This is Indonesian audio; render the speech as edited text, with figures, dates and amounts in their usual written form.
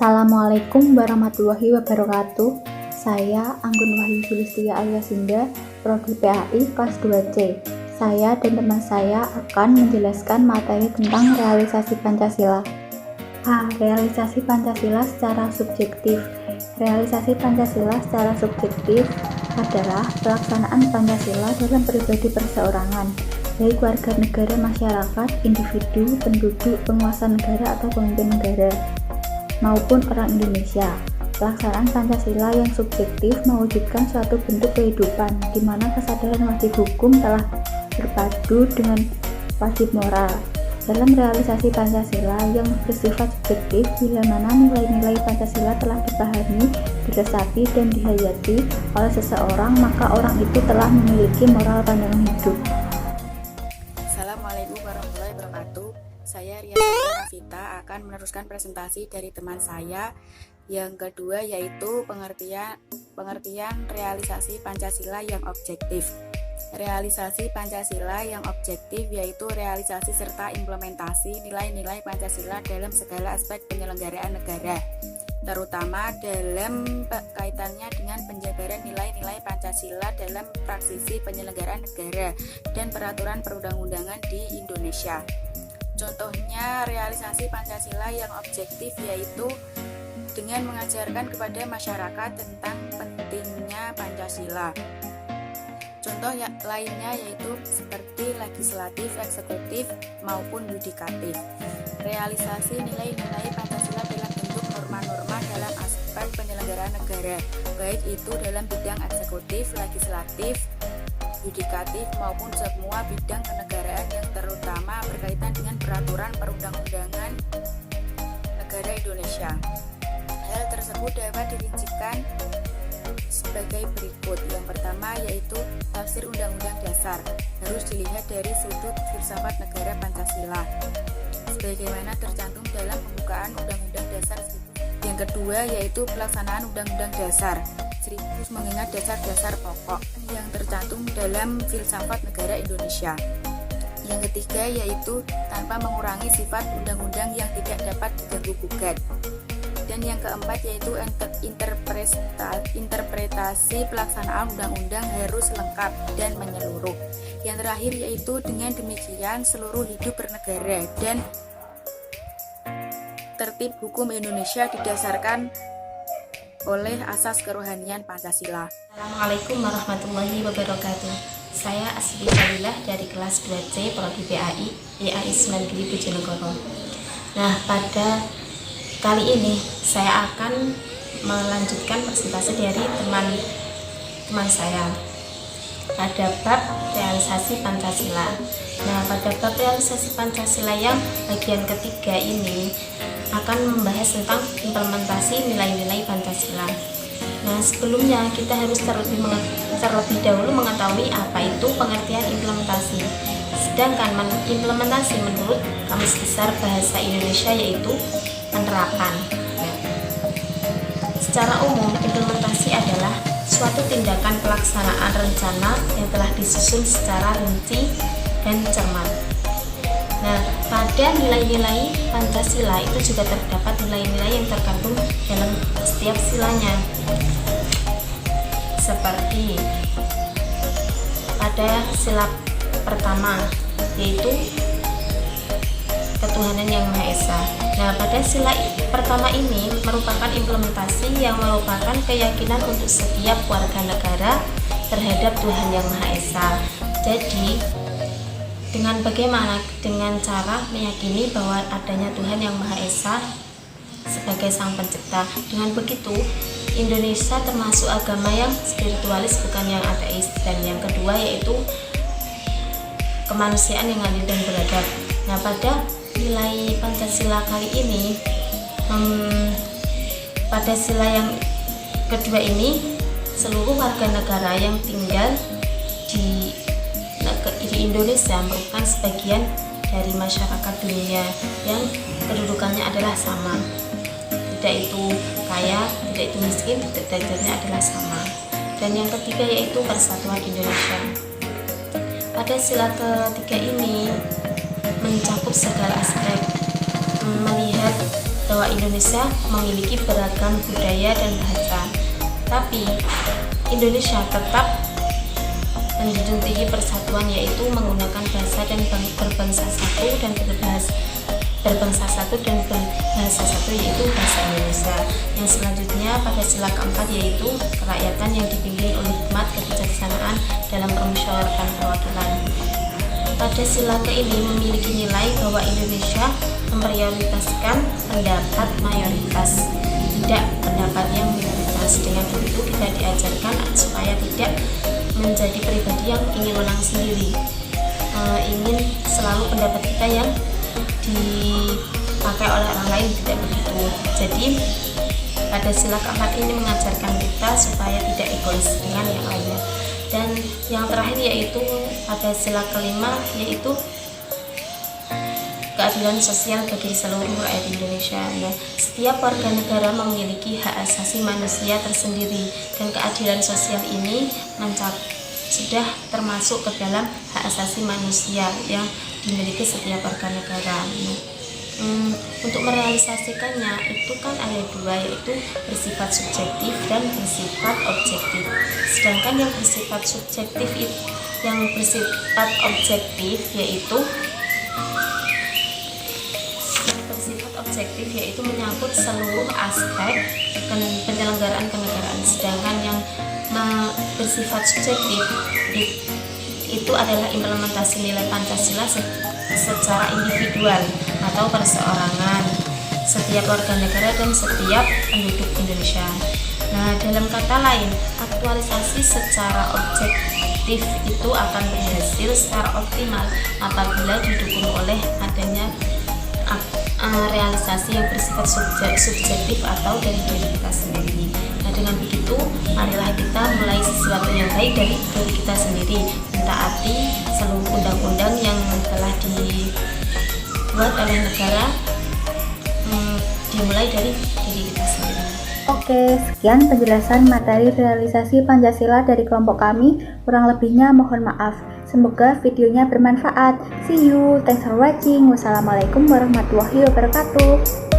Assalamualaikum warahmatullahi wabarakatuh. Saya Anggun Wahyu Julistia alias Indah, Prodi PAI kelas 2C. Saya dan teman saya akan menjelaskan materi tentang realisasi Pancasila. Realisasi Pancasila secara subjektif. Realisasi Pancasila secara subjektif adalah pelaksanaan Pancasila dalam pribadi perseorangan, baik warga negara, masyarakat, individu, penduduk, penguasa negara atau pemimpin negara, maupun orang Indonesia. Pelaksanaan Pancasila yang subjektif mewujudkan suatu bentuk kehidupan di mana kesadaran wajib hukum telah berpadu dengan wajib moral. Dalam realisasi Pancasila yang bersifat subjektif, bila mana nilai-nilai Pancasila telah dipahami, diresapi, dan dihayati oleh seseorang, maka orang itu telah memiliki moral pandangan hidup. Assalamualaikum warahmatullahi wabarakatuh. Saya Ria Rafita akan meneruskan presentasi dari teman saya yang kedua, yaitu pengertian realisasi Pancasila yang objektif. Realisasi Pancasila yang objektif yaitu realisasi serta implementasi nilai-nilai Pancasila dalam segala aspek penyelenggaraan negara, terutama dalam kaitannya dengan penjabaran nilai-nilai Pancasila dalam praksisi penyelenggaraan negara dan peraturan perundang-undangan di Indonesia. Contohnya realisasi Pancasila yang objektif yaitu dengan mengajarkan kepada masyarakat tentang pentingnya Pancasila. Contoh lainnya yaitu seperti legislatif, eksekutif, maupun yudikatif. Realisasi nilai-nilai Pancasila dalam bentuk norma-norma dalam aspek penyelenggaraan negara, baik itu dalam bidang eksekutif, legislatif, yudikatif, maupun semua bidang kenegaraan yang terutama berkaitan dengan peraturan perundang-undangan negara Indonesia. Hal tersebut dapat dirincikan sebagai berikut. Yang pertama yaitu tafsir Undang-Undang Dasar harus dilihat dari sudut filsafat negara Pancasila sebagaimana tercantum dalam pembukaan Undang-Undang Dasar. Yang kedua yaitu pelaksanaan Undang-Undang Dasar sekaligus mengingat dasar-dasar pokok yang tercantum dalam filsafat negara Indonesia. Yang ketiga yaitu tanpa mengurangi sifat undang-undang yang tidak dapat diganggu-gugat. Dan yang keempat yaitu interpretasi pelaksanaan undang-undang harus lengkap dan menyeluruh. Yang terakhir yaitu dengan demikian seluruh hidup bernegara dan tertib hukum Indonesia didasarkan oleh asas kerohanian Pancasila. Assalamualaikum warahmatullahi wabarakatuh. Saya Asfi Fadilah dari kelas 2C Prodi PAI IAI 9 Gili Bojonegoro. Nah, pada kali ini saya akan melanjutkan presentasi dari teman saya pada bab realisasi Pancasila. Nah, pada bab realisasi Pancasila yang bagian ketiga ini akan membahas tentang implementasi nilai-nilai Pancasila. Nah, sebelumnya kita harus terlebih dahulu mengetahui apa itu pengertian implementasi. Sedangkan implementasi menurut Kamus Besar Bahasa Indonesia yaitu penerapan. Secara umum, implementasi adalah suatu tindakan pelaksanaan rencana yang telah disusun secara rinci dan cermat. Nah, pada nilai-nilai Pancasila itu juga terdapat nilai-nilai yang terkandung dalam setiap silanya. Seperti pada sila pertama yaitu ketuhanan yang Maha Esa. Nah, pada sila pertama ini merupakan implementasi yang merupakan keyakinan untuk setiap warga negara terhadap Tuhan yang Maha Esa. Jadi, dengan bagaimana? Dengan cara meyakini bahwa adanya Tuhan yang Maha Esa sebagai Sang Pencipta. Dengan begitu, Indonesia termasuk agama yang spiritualis bukan yang ateis. Dan yang kedua yaitu kemanusiaan yang adil dan beradab. Nah, pada nilai Pancasila kali ini pada sila yang kedua ini seluruh warga negara yang tinggal di Indonesia merupakan sebagian dari masyarakat dunia yang kedudukannya adalah sama, tidak itu kaya, tidak itu miskin, derajatnya adalah sama. Dan yang ketiga yaitu persatuan Indonesia. Pada sila ketiga ini mencakup segala aspek, melihat bahwa Indonesia memiliki beragam budaya dan bahasa. Tapi Indonesia tetap menjunjung tinggi persatuan, yaitu menggunakan bahasa dan berbangsa satu dan berbangsa satu dan berbahasa satu, yaitu bahasa Indonesia. Yang selanjutnya pada sila keempat yaitu kerakyatan yang dipimpin oleh hikmat kebijaksanaan dalam permusyawaratan perwakilan. Pada sila ke-ini memiliki nilai bahwa Indonesia memprioritaskan pendapat mayoritas, tidak pendapat yang minoritas. Dengan begitu kita diajarkan supaya tidak menjadi pribadi yang ingin menang sendiri, ingin selalu pendapat kita yang dipakai oleh orang lain, tidak begitu. Jadi pada sila keempat ini mengajarkan kita supaya tidak egois dengan yang lainnya. Dan yang terakhir yaitu pada sila kelima yaitu keadilan sosial bagi seluruh rakyat Indonesia. Nah, setiap warga negara memiliki hak asasi manusia tersendiri, dan keadilan sosial ini sudah termasuk ke dalam hak asasi manusia yang dimiliki setiap warga negara. Untuk merealisasikannya itu kan ada dua, yaitu bersifat subjektif dan bersifat objektif. Sedangkan yang bersifat subjektif yaitu menyangkut seluruh aspek penyelenggaraan kenegaraan. Sedangkan yang bersifat subjektif itu adalah implementasi nilai Pancasila secara individual atau perseorangan setiap warga negara dan setiap penduduk Indonesia. Nah, dalam kata lain, aktualisasi secara objektif itu akan berhasil secara optimal apabila didukung oleh adanya realisasi yang bersifat subjektif atau dari diri kita sendiri. Nah, dengan begitu marilah kita mulai sesuatu yang baik dari diri kita sendiri, mentaati seluruh undang-undang yang telah dibuat oleh negara, dimulai dari diri kita sendiri. Oke, sekian penjelasan materi realisasi Pancasila dari kelompok kami. Kurang lebihnya mohon maaf. Semoga videonya bermanfaat. See you, thanks for watching. Wassalamualaikum warahmatullahi wabarakatuh.